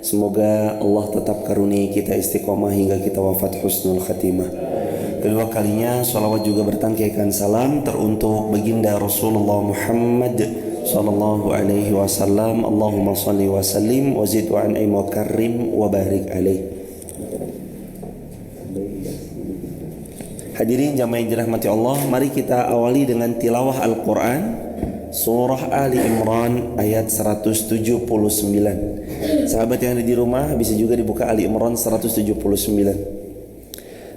Semoga Allah tetap karuniai kita istiqomah hingga kita wafat husnul khatimah. Kedua kalinya salawat juga bertangkaikan salam teruntuk baginda Rasulullah Muhammad sallallahu alaihi wasallam. Allahumma salli wa sallim wa zid wa an'im wa karrim wa barik alaih. Hadirin jamaah yang dirahmati Allah, mari kita awali dengan tilawah Al-Quran Surah Ali Imran ayat 179. Sahabat yang ada di rumah bisa juga dibuka Ali Imran 179.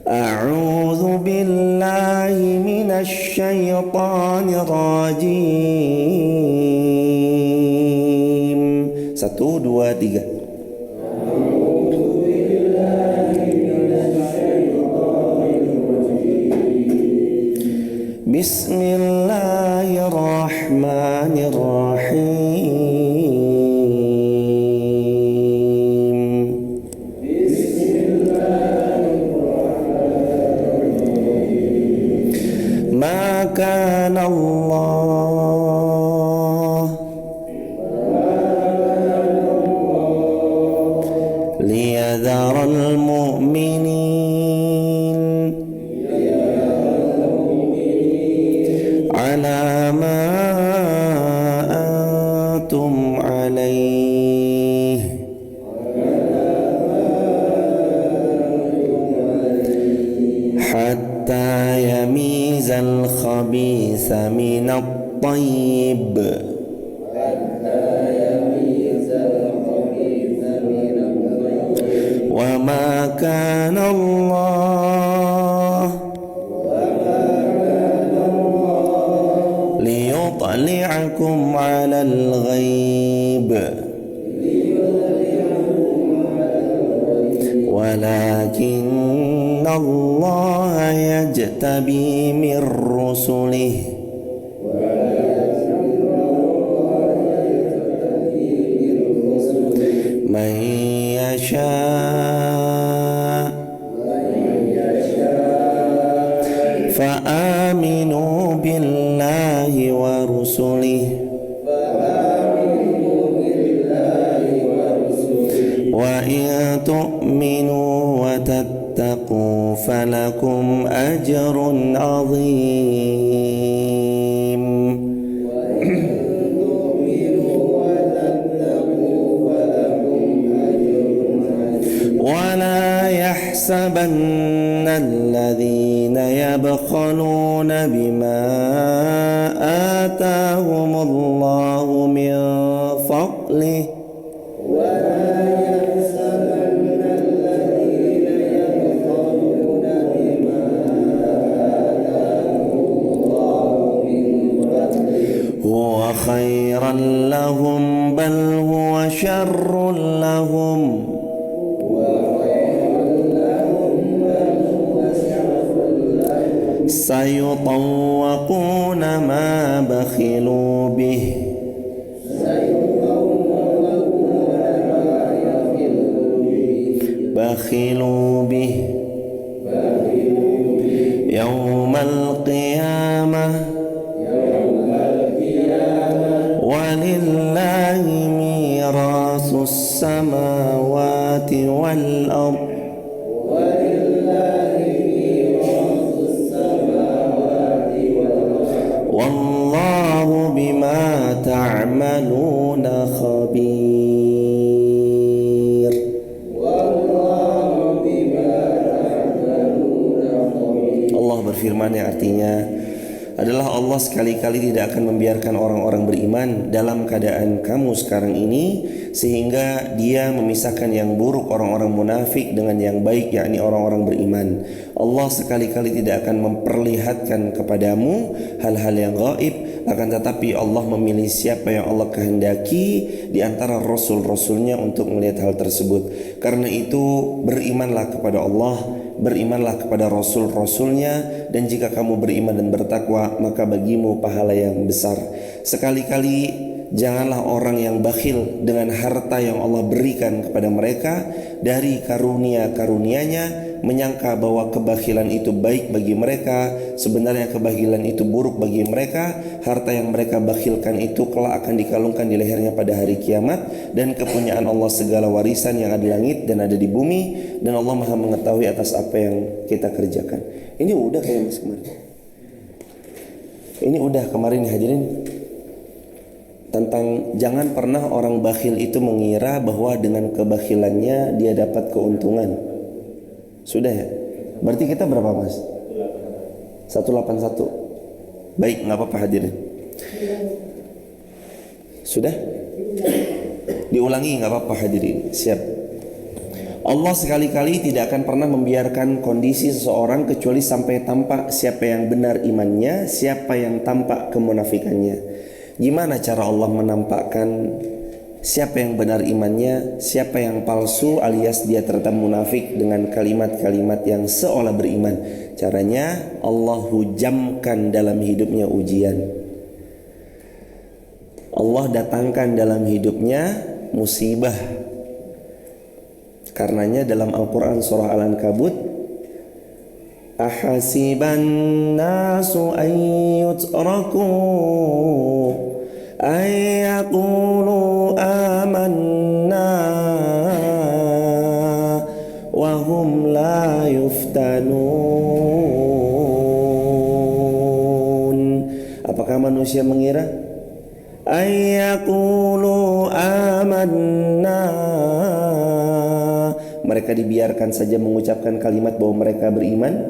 A'udzu billahi minasy syaithanir rajim. 1, 2, 3. Bismillahirrahmanirrahim. Ma kana Allah liyadhara al-mu'minin ala ma antum alaih hatta yamizal khabitha minat tayyib wa ma kana Allah liyutli'akum 'alal ghaib walakinna Allah yajtabi min rusulihi man yasha' fa'aminu billahi wa rusulihi wa in tu'minu wa tattaqu falakum ajrun 'azim. ولا يحسبن الذين يبخلون بما آتاهم الله من فضله هو خيرا لهم بل هو شر لهم سيطوقون ما بخلوا به يوم القيامة ولله ميراث السماوات والأرض والله بما تعملون خبير. Allah berfirman yang artinya adalah Allah sekali-kali tidak akan membiarkan orang-orang beriman dalam keadaan kamu sekarang ini, sehingga Dia memisahkan yang buruk orang-orang munafik dengan yang baik, yakni orang-orang beriman. Allah sekali-kali tidak akan memperlihatkan kepadamu hal-hal yang gaib, akan tetapi Allah memilih siapa yang Allah kehendaki di antara rasul-rasulnya untuk melihat hal tersebut. Karena itu berimanlah kepada Allah, berimanlah kepada rasul-rasulnya, dan jika kamu beriman dan bertakwa maka bagimu pahala yang besar. Sekali-kali janganlah orang yang bakhil dengan harta yang Allah berikan kepada mereka dari karunia-karunia-Nya, menyangka bahwa kebakhilan itu baik bagi mereka. Sebenarnya kebakhilan itu buruk bagi mereka. Harta yang mereka bakhilkan itu kelak akan dikalungkan di lehernya pada hari kiamat. Dan kepunyaan Allah segala warisan yang ada di langit dan ada di bumi, dan Allah Maha mengetahui atas apa yang kita kerjakan. Ini udah kayak mas kemarin. Ini udah kemarin hadirin, tentang jangan pernah orang bakhil itu mengira bahwa dengan kebakhilannya dia dapat keuntungan. Sudah ya? Berarti kita berapa mas? 181. Baik, nggak apa-apa hadirin. Sudah? Diulangi nggak apa-apa hadirin. Siap. Allah sekali-kali tidak akan pernah membiarkan kondisi seseorang kecuali sampai tampak siapa yang benar imannya, siapa yang tampak kemunafikannya. Gimana cara Allah menampakkan siapa yang benar imannya, siapa yang palsu alias dia ternyata munafik dengan kalimat-kalimat yang seolah beriman? Caranya Allah hujamkan dalam hidupnya ujian. Allah datangkan dalam hidupnya musibah. Karenanya dalam Al-Quran surah Al-Ankabut, ahasiban nasu an yutraku ay yaqulu amanna wa hum la yuftanun. Apakah manusia mengira ay yaqulu amanna, mereka dibiarkan saja mengucapkan kalimat bahwa mereka beriman,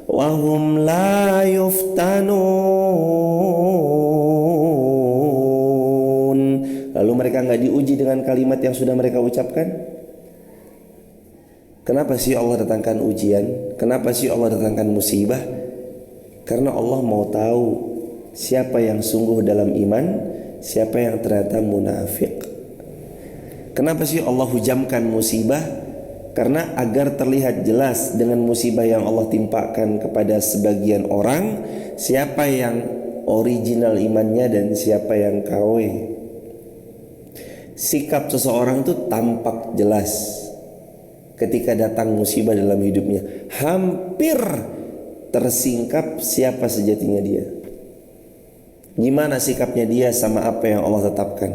wa hum la yuftanun, lalu mereka nggak diuji dengan kalimat yang sudah mereka ucapkan. Kenapa sih Allah datangkan ujian? Kenapa sih Allah datangkan musibah? Karena Allah mau tahu siapa yang sungguh dalam iman, siapa yang ternyata munafik. Kenapa sih Allah hujamkan musibah? Karena agar terlihat jelas dengan musibah yang Allah timpakan kepada sebagian orang, siapa yang original imannya dan siapa yang KW. Sikap seseorang itu tampak jelas ketika datang musibah dalam hidupnya. Hampir tersingkap siapa sejatinya dia. Gimana sikapnya dia sama apa yang Allah tetapkan.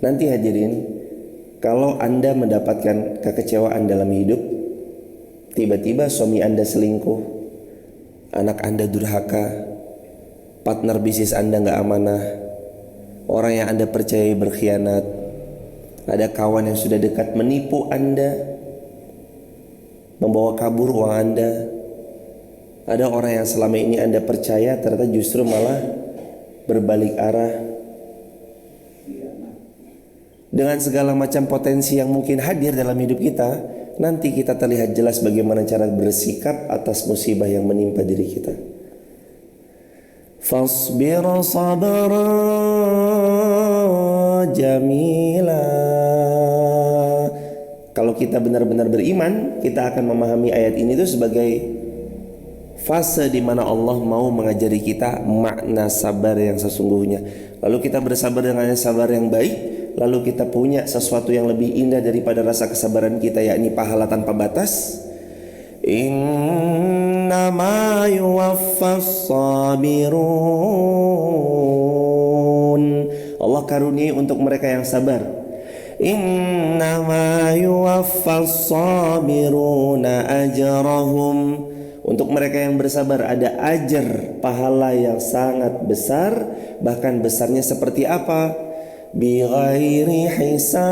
Nanti hadirin, kalau Anda mendapatkan kekecewaan dalam hidup, tiba-tiba suami Anda selingkuh, anak Anda durhaka, partner bisnis Anda gak amanah, orang yang Anda percayai berkhianat, ada kawan yang sudah dekat menipu Anda, membawa kabur uang Anda, ada orang yang selama ini Anda percaya ternyata justru malah berbalik arah. Dengan segala macam potensi yang mungkin hadir dalam hidup kita, nanti kita terlihat jelas bagaimana cara bersikap atas musibah yang menimpa diri kita. Fasbir sabra jamila. Kalau kita benar-benar beriman, kita akan memahami ayat ini itu sebagai fase di mana Allah mau mengajari kita makna sabar yang sesungguhnya. Lalu kita bersabar dengan sabar yang baik, lalu kita punya sesuatu yang lebih indah daripada rasa kesabaran kita, yakni pahala tanpa batas. Innama yuwaffas sabirun. Allah karuniai untuk mereka yang sabar. Innama yuwaffas sabiruna ajrahum. Untuk mereka yang bersabar ada ajar, pahala yang sangat besar. Bahkan besarnya seperti apa? Bighairi hisab,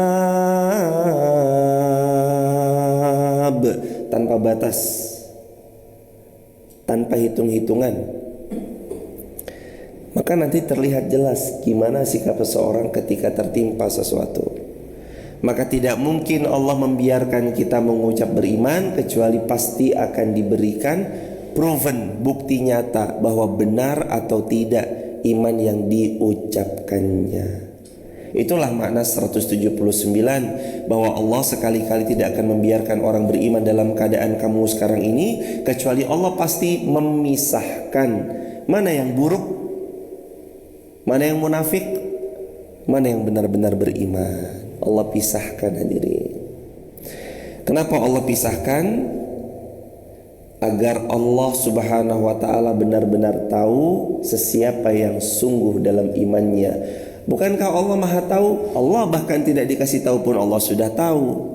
tanpa batas, tanpa hitung-hitungan. Maka nanti terlihat jelas gimana sikap seseorang ketika tertimpa sesuatu. Maka tidak mungkin Allah membiarkan kita mengucap beriman kecuali pasti akan diberikan proven, bukti nyata bahwa benar atau tidak iman yang diucapkannya. Itulah makna 179, bahwa Allah sekali-kali tidak akan membiarkan orang beriman dalam keadaan kamu sekarang ini, kecuali Allah pasti memisahkan mana yang buruk, mana yang munafik, mana yang benar-benar beriman. Allah pisahkan hadirin. Kenapa Allah pisahkan? Agar Allah subhanahu wa ta'ala benar-benar tahu sesiapa yang sungguh dalam imannya. Bukankah Allah maha tahu? Allah bahkan tidak dikasih tahu pun Allah sudah tahu.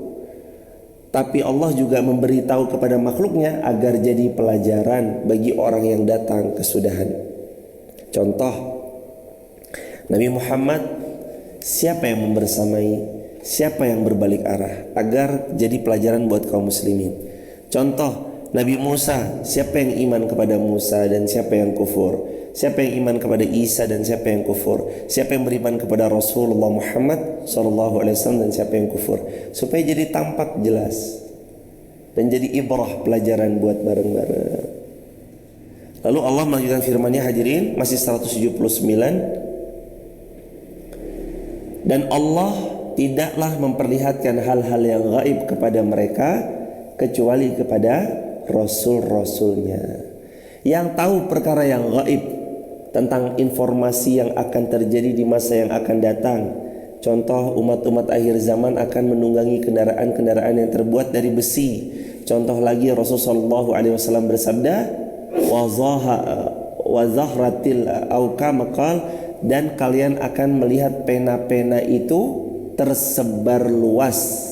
Tapi Allah juga memberitahu kepada makhluknya agar jadi pelajaran bagi orang yang datang kesudahan. Contoh, Nabi Muhammad, siapa yang membersamai, siapa yang berbalik arah, agar jadi pelajaran buat kaum muslimin. Contoh, Nabi Musa, siapa yang iman kepada Musa dan siapa yang kufur, siapa yang iman kepada Isa dan siapa yang kufur, siapa yang beriman kepada Rasulullah Muhammad SAW dan siapa yang kufur, supaya jadi tampak jelas dan jadi ibrah, pelajaran buat bareng-bareng. Lalu Allah melanjutkan firman-Nya hadirin, masih 179, dan Allah tidaklah memperlihatkan hal-hal yang gaib kepada mereka kecuali kepada Rasul-Rasulnya yang tahu perkara yang gaib tentang informasi yang akan terjadi di masa yang akan datang. Contoh, umat-umat akhir zaman akan menunggangi kendaraan-kendaraan yang terbuat dari besi. Contoh lagi, Rasulullah SAW bersabda, wa zahratil aukam qal, dan kalian akan melihat pena-pena itu tersebar luas.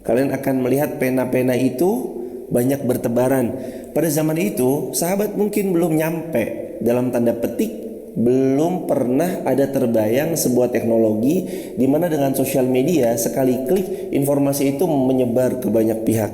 Kalian akan melihat pena-pena itu banyak bertebaran. Pada zaman itu sahabat mungkin belum nyampe, dalam tanda petik belum pernah ada terbayang sebuah teknologi di mana dengan sosial media sekali klik informasi itu menyebar ke banyak pihak.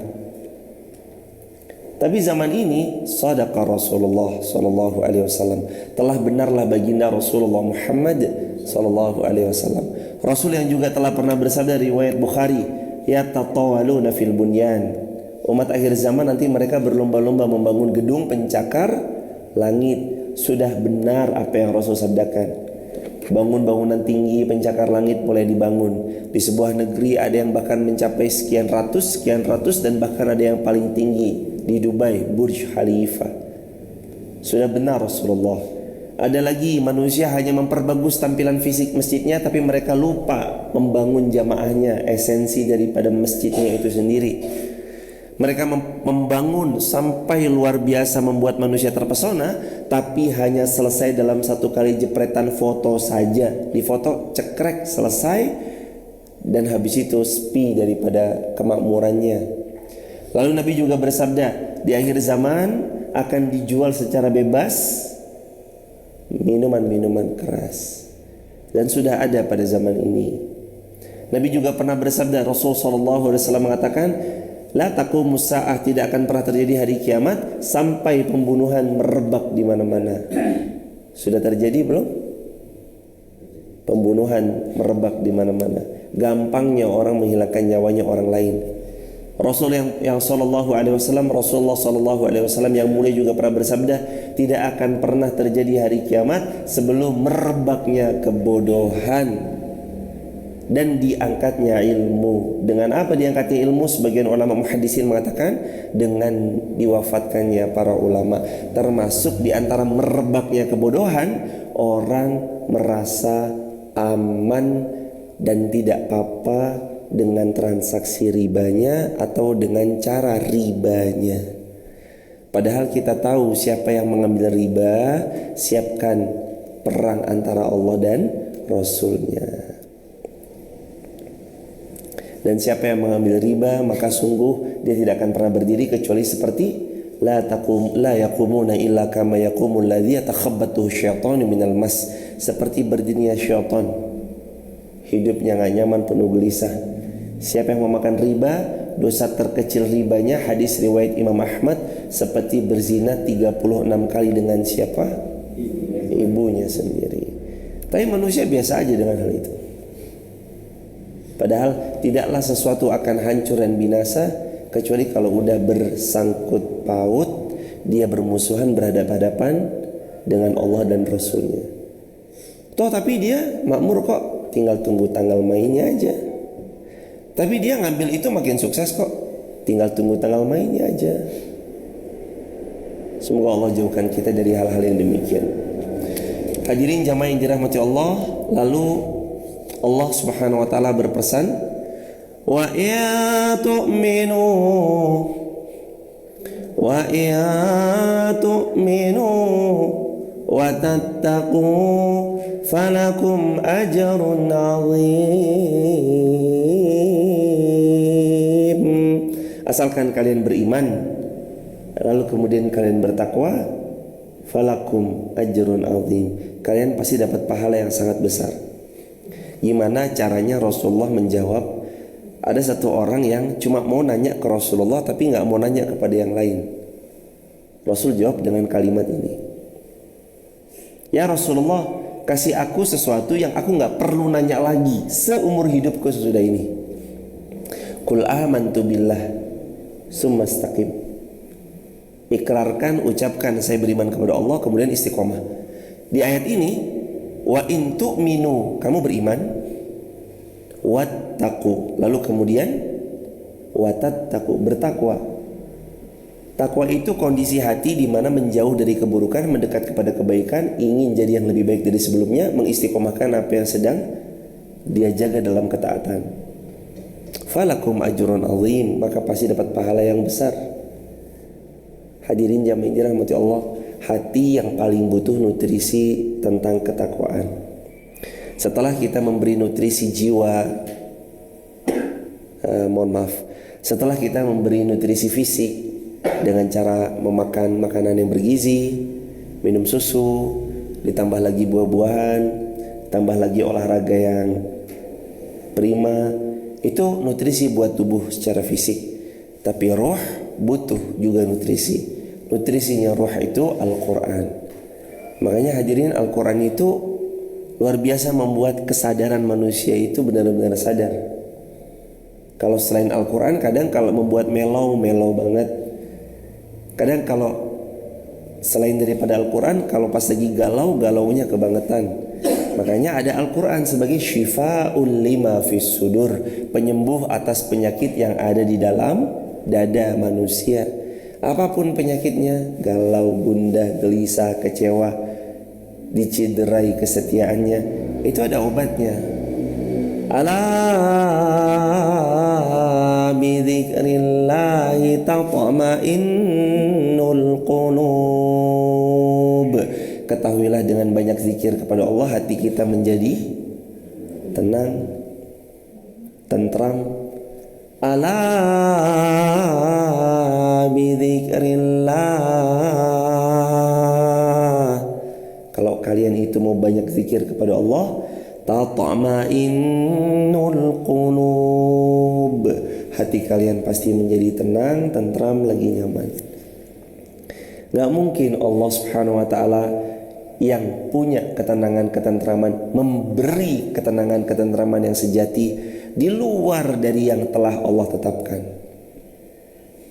Tapi zaman ini sadaqa Rasulullah sallallahu alaihi wasallam, telah benarlah baginda Rasulullah Muhammad sallallahu alaihi wasallam, Rasul yang juga telah pernah bersabda riwayat Bukhari, yatatawaluna fil bunyan. Umat akhir zaman nanti mereka berlomba-lomba membangun gedung pencakar langit. Sudah benar apa yang Rasul sabdakan. Bangun-bangunan tinggi pencakar langit mulai dibangun. Di sebuah negeri ada yang bahkan mencapai sekian ratus, dan bahkan ada yang paling tinggi di Dubai, Burj Khalifa. Sudah benar Rasulullah. Ada lagi manusia hanya memperbagus tampilan fisik masjidnya, tapi mereka lupa membangun jamaahnya, esensi daripada masjidnya itu sendiri. Mereka membangun sampai luar biasa, membuat manusia terpesona, tapi hanya selesai dalam satu kali jepretan foto saja. Di foto cekrek selesai, dan habis itu sepi daripada kemakmurannya. Lalu Nabi juga bersabda, di akhir zaman akan dijual secara bebas minuman-minuman keras, dan sudah ada pada zaman ini. Nabi juga pernah bersabda, Rasul SAW mengatakan, la taqumus sa'ah, tidak akan pernah terjadi hari kiamat sampai pembunuhan merebak di mana-mana. Sudah terjadi belum? Pembunuhan merebak di mana-mana. Gampangnya orang menghilangkan nyawanya orang lain. Rasul yang sallallahu alaihi wasallam, Rasulullah sallallahu alaihi wasallam yang mulia juga pernah bersabda, tidak akan pernah terjadi hari kiamat sebelum merebaknya kebodohan dan diangkatnya ilmu. Dengan apa diangkatnya ilmu? Sebagian ulama muhaddisin mengatakan dengan diwafatkannya para ulama. Termasuk di antara merebaknya kebodohan, orang merasa aman dan tidak apa-apa dengan transaksi ribanya atau dengan cara ribanya. Padahal kita tahu siapa yang mengambil riba, siapkan perang antara Allah dan Rasulnya. Dan siapa yang mengambil riba, maka sungguh dia tidak akan pernah berdiri kecuali seperti la yaqumuna illa kama yaqumul ladzi yatakhabbathu syaitanu minal mas, seperti berdirinya syaitan. Hidupnya enggak nyaman, penuh gelisah. Siapa yang memakan riba, dosa terkecil ribanya, hadis riwayat Imam Ahmad, seperti berzina 36 kali dengan siapa? Ibunya sendiri. Tapi manusia biasa aja dengan hal itu. Padahal tidaklah sesuatu akan hancur dan binasa kecuali kalau udah bersangkut paut, dia bermusuhan, berhadapan-hadapan dengan Allah dan Rasulnya. Tapi dia makmur kok, tinggal tunggu tanggal mainnya aja. Tapi dia ngambil itu makin sukses kok, tinggal tunggu tanggal mainnya aja. Semoga Allah jauhkan kita dari hal-hal yang demikian. Hadirin jamaah yang dirahmati Allah, lalu Allah Subhanahu wa taala berpesan, wa ya tu'minu wa tattaqu falakum ajrun 'azim. Asalkan kalian beriman lalu kemudian kalian bertakwa, falakum ajrun 'azim, kalian pasti dapat pahala yang sangat besar. Gimana caranya Rasulullah menjawab? Ada satu orang yang cuma mau nanya ke Rasulullah tapi nggak mau nanya kepada yang lain. Rasul jawab dengan kalimat ini, ya Rasulullah, kasih aku sesuatu yang aku nggak perlu nanya lagi seumur hidupku sesudah ini. Qul amantu billah summa istaqim. Ikrarkan, ucapkan saya beriman kepada Allah, kemudian istiqomah. Di ayat ini, wa in tu'minu, kamu beriman, wattaqu, lalu kemudian watattaqu, bertakwa. Takwa itu kondisi hati di mana menjauh dari keburukan, mendekat kepada kebaikan, ingin jadi yang lebih baik dari sebelumnya, mengistiqomahkan apa yang sedang dia jaga dalam ketaatan. Falakum ajrun 'azim, maka pasti dapat pahala yang besar. Hadirin jamaah yang dirahmati Allah, hati yang paling butuh nutrisi tentang ketakwaan. Setelah kita memberi nutrisi jiwa, setelah kita memberi nutrisi fisik dengan cara memakan makanan yang bergizi, minum susu, ditambah lagi buah-buahan, tambah lagi olahraga yang prima, itu nutrisi buat tubuh secara fisik. Tapi roh butuh juga nutrisi. Nutrisinya roh itu Al-Quran. Makanya hadirin, Al-Quran itu luar biasa membuat kesadaran manusia itu benar-benar sadar. Kalau selain Al-Quran, kadang kalau membuat melau banget. Kadang kalau selain daripada Al-Quran, kalau pas lagi galaunya kebangetan. Makanya ada Al-Quran sebagai syifa'ul lima fis sudur, penyembuh atas penyakit yang ada di dalam dada manusia. Apapun penyakitnya, galau, gundah, gelisah, kecewa, dicederai kesetiaannya, itu ada obatnya. Ala bidzikrillahi tatma'innul qulub. Ketahuilah dengan banyak zikir kepada Allah, hati kita menjadi tenang, tentram. Ala bidzikrillah. Kalau kalian itu mau banyak zikir kepada Allah, tatma'innul qulub, hati kalian pasti menjadi tenang, tentram, lagi nyaman. Gak mungkin Allah Subhanahu wa ta'ala yang punya ketenangan, ketentraman, memberi ketenangan, ketentraman yang sejati di luar dari yang telah Allah tetapkan.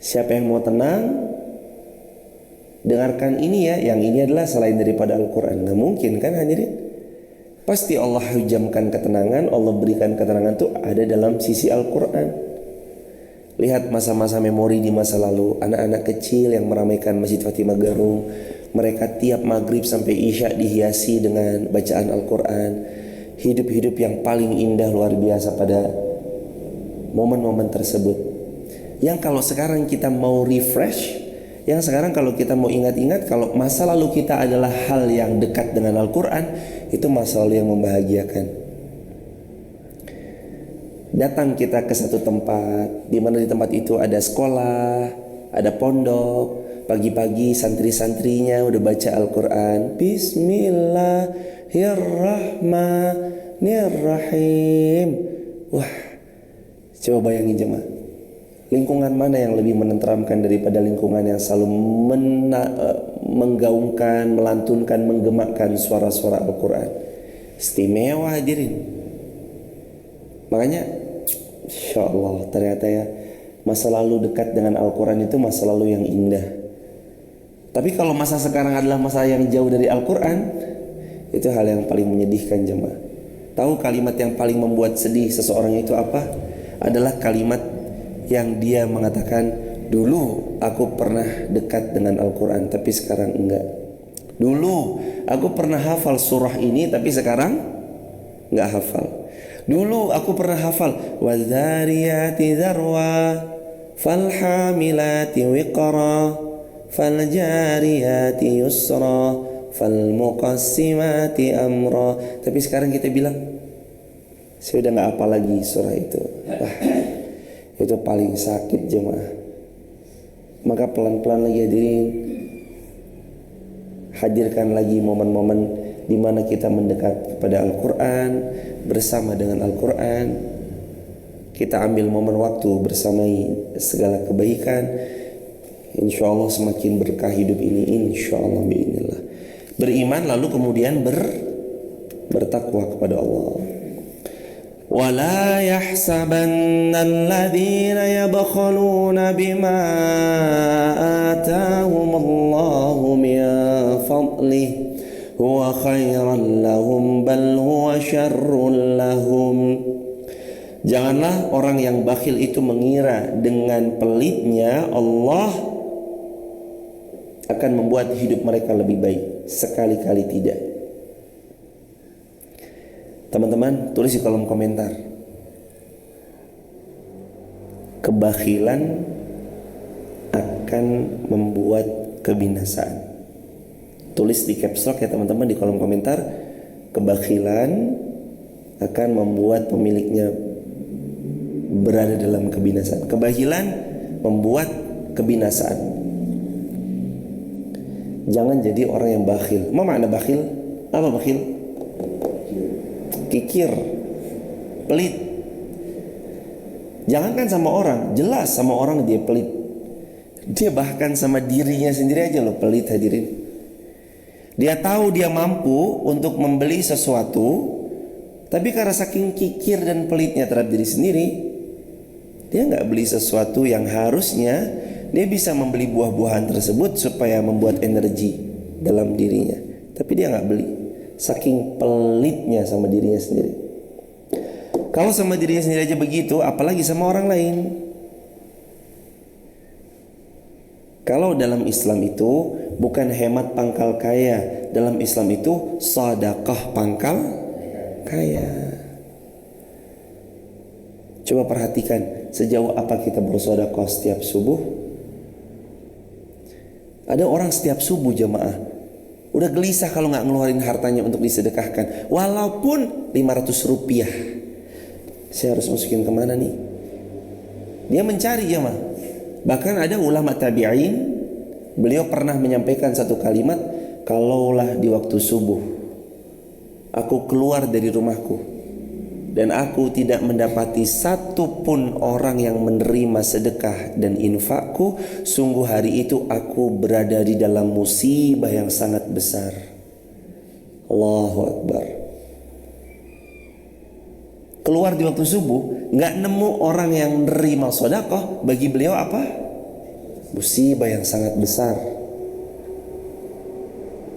Siapa yang mau tenang, dengarkan ini ya, yang ini adalah selain daripada Al-Quran. Gak mungkin kan hadirin? Pasti Allah hujamkan ketenangan, Allah berikan ketenangan itu ada dalam sisi Al-Quran. Lihat masa-masa memori di masa lalu, anak-anak kecil yang meramaikan Masjid Fatimah Garung, mereka tiap maghrib sampai isya dihiasi dengan bacaan Al-Quran. Hidup-hidup yang paling indah luar biasa pada momen-momen tersebut. Yang kalau sekarang kita mau refresh, yang sekarang kalau kita mau ingat-ingat, kalau masa lalu kita adalah hal yang dekat dengan Al-Quran, itu masa lalu yang membahagiakan. Datang kita ke satu tempat, di mana di tempat itu ada sekolah, ada pondok. Pagi-pagi santri-santrinya udah baca Al-Quran. Bismillahirrahmanirrahim. Wah, coba bayangin jemaah, lingkungan mana yang lebih menenteramkan daripada lingkungan yang selalu menggaungkan, melantunkan, menggemakkan suara-suara Al-Quran. Istimewa hadirin. Makanya Insya Allah ternyata ya, masa lalu dekat dengan Al-Quran itu masa lalu yang indah. Tapi kalau masa sekarang adalah masa yang jauh dari Al-Quran, itu hal yang paling menyedihkan jemaah. Tahu kalimat yang paling membuat sedih seseorang itu apa? Adalah kalimat yang dia mengatakan, dulu aku pernah dekat dengan Al-Quran tapi sekarang enggak. Dulu aku pernah hafal surah ini, tapi sekarang nggak hafal. Dulu aku pernah hafal wadzariyati dzarwa falhamilati wiqra faljariyati yusra falmuqassimati amra. Tapi sekarang kita bilang, saya udah nggak hafal lagi surah itu. Wah, itu paling sakit jemaah. Maka pelan-pelan lagi hadirin, hadirkan lagi momen-momen di mana kita mendekat kepada Al-Quran, bersama dengan Al-Quran. Kita ambil momen waktu bersamai segala kebaikan. Insya Allah semakin berkah hidup ini, insya Allah bi'inillah. Beriman lalu kemudian bertakwa kepada Allah. وَلَا يَحْسَبَنَّ الَّذِينَ يَبْخَلُونَ بِمَا آتَاهُمُ اللَّهُ مِنْ فَضْلِهِ هُوَ خَيْرًا لَهُمْ بَلْ هُوَ شَرٌّ لَهُمْ. Janganlah orang yang bakhil itu mengira dengan pelitnya Allah akan membuat hidup mereka lebih baik. Sekali-kali tidak. Teman-teman, tulis di kolom komentar. Kebakhilan akan membuat kebinasaan. Tulis di caps lock ya teman-teman di kolom komentar. Kebakhilan akan membuat pemiliknya berada dalam kebinasaan. Kebakhilan membuat kebinasaan. Jangan jadi orang yang bakhil. Apa makna bakhil? Apa bakhil? Kikir, pelit. Jangankan sama orang, jelas sama orang dia pelit. Dia bahkan sama dirinya sendiri aja loh pelit hadirin. Dia tahu dia mampu untuk membeli sesuatu, tapi karena saking kikir dan pelitnya terhadap diri sendiri, dia nggak beli sesuatu yang harusnya dia bisa membeli buah-buahan tersebut supaya membuat energi dalam dirinya. Tapi dia nggak beli. Saking pelitnya sama dirinya sendiri. Kalau sama dirinya sendiri aja begitu, apalagi sama orang lain. Kalau dalam Islam itu bukan hemat pangkal kaya. Dalam Islam itu sedekah pangkal kaya. Coba perhatikan sejauh apa kita bersedekah setiap subuh. Ada orang setiap subuh jemaah udah gelisah kalau nggak ngeluarin hartanya untuk disedekahkan, walaupun 500 rupiah. Saya harus masukin kemana nih? Dia mencari ya mah. Bahkan ada ulama tabi'in, beliau pernah menyampaikan satu kalimat, kalaulah di waktu subuh aku keluar dari rumahku dan aku tidak mendapati satu pun orang yang menerima sedekah dan infakku, sungguh hari itu aku berada di dalam musibah yang sangat besar. Allahu Akbar. Keluar di waktu subuh, nggak nemu orang yang menerima sedekah, bagi beliau apa? Musibah yang sangat besar.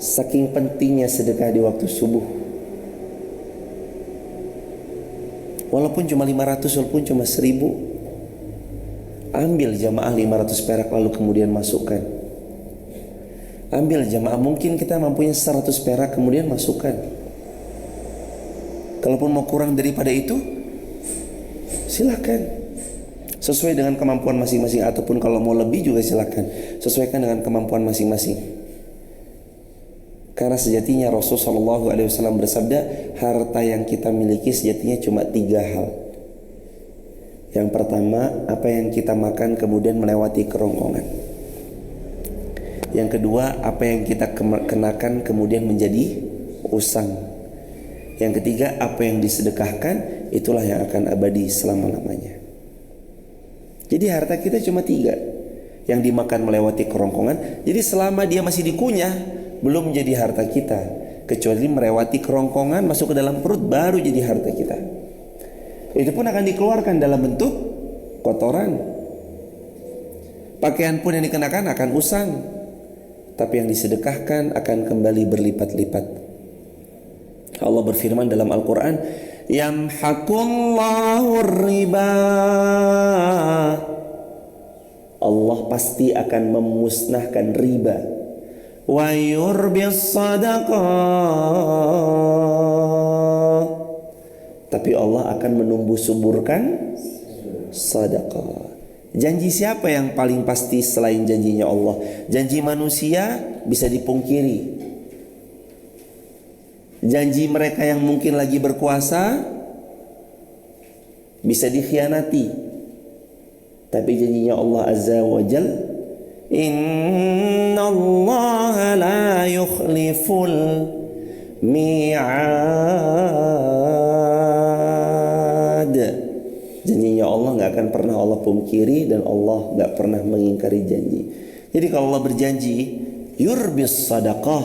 Saking pentingnya sedekah di waktu subuh. Walaupun cuma 500, walaupun cuma 1000, ambil jamaah 500 perak lalu kemudian masukkan. Ambil jamaah, mungkin kita mampunya 100 perak kemudian masukkan. Kalaupun mau kurang daripada itu, silakan. Sesuai dengan kemampuan masing-masing, ataupun kalau mau lebih juga silakan. Sesuaikan dengan kemampuan masing-masing. Karena sejatinya Rasulullah SAW bersabda, harta yang kita miliki sejatinya cuma 3 hal. Yang pertama, apa yang kita makan kemudian melewati kerongkongan. Yang kedua, apa yang kita kenakan kemudian menjadi usang. Yang ketiga, apa yang disedekahkan, itulah yang akan abadi selama-lamanya. Jadi harta kita cuma 3. Yang dimakan melewati kerongkongan. Jadi selama dia masih dikunyah, belum jadi harta kita, kecuali melewati kerongkongan masuk ke dalam perut baru jadi harta kita. Itu pun akan dikeluarkan dalam bentuk kotoran. Pakaian pun yang dikenakan akan usang, tapi yang disedekahkan akan kembali berlipat-lipat. Allah berfirman dalam Al-Quran, yamhaqullahu riba. Allah pasti akan memusnahkan riba. wa yurbis sadaqah. Tapi Allah akan menumbuh suburkan sedekah. Janji siapa yang paling pasti selain janjinya Allah? Janji manusia bisa dipungkiri. Janji mereka yang mungkin lagi berkuasa bisa dikhianati. Tapi janjinya Allah Azza wa Jal, Inna Allah la yukhliful mi'ad. Janjinya Allah gak akan pernah Allah pungkiri, dan Allah gak pernah mengingkari janji. Jadi kalau Allah berjanji yurbis sadaqah,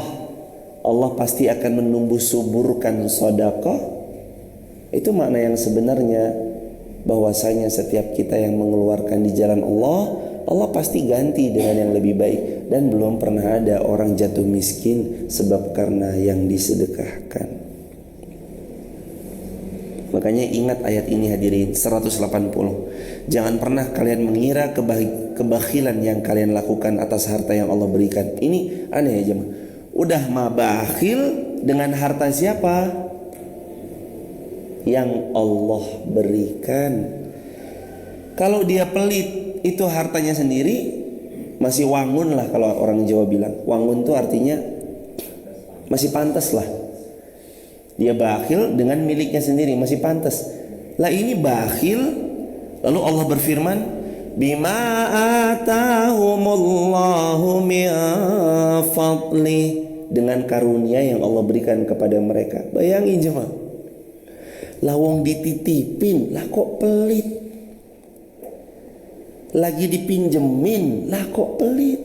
Allah pasti akan menumbuh suburkan sedekah. Itu makna yang sebenarnya, bahwasanya setiap kita yang mengeluarkan di jalan Allah, Allah pasti ganti dengan yang lebih baik. Dan belum pernah ada orang jatuh miskin sebab karena yang disedekahkan. Makanya ingat ayat ini hadirin, 180. Jangan pernah kalian mengira kebakhilan yang kalian lakukan atas harta yang Allah berikan. Ini aneh ya jemaah. Udah mah bakhil dengan harta siapa? Yang Allah berikan. Kalau dia pelit, itu hartanya sendiri masih wangun lah, kalau orang Jawa bilang. Wangun tuh artinya masih pantas lah. Dia bakhil dengan miliknya sendiri, masih pantas. Lah ini bakhil, lalu Allah berfirman, bima atahumullahu min fadli, dengan karunia yang Allah berikan kepada mereka. Bayangin jemaah, lawong dititipin, lah kok pelit. Lagi dipinjemin, lah kok pelit.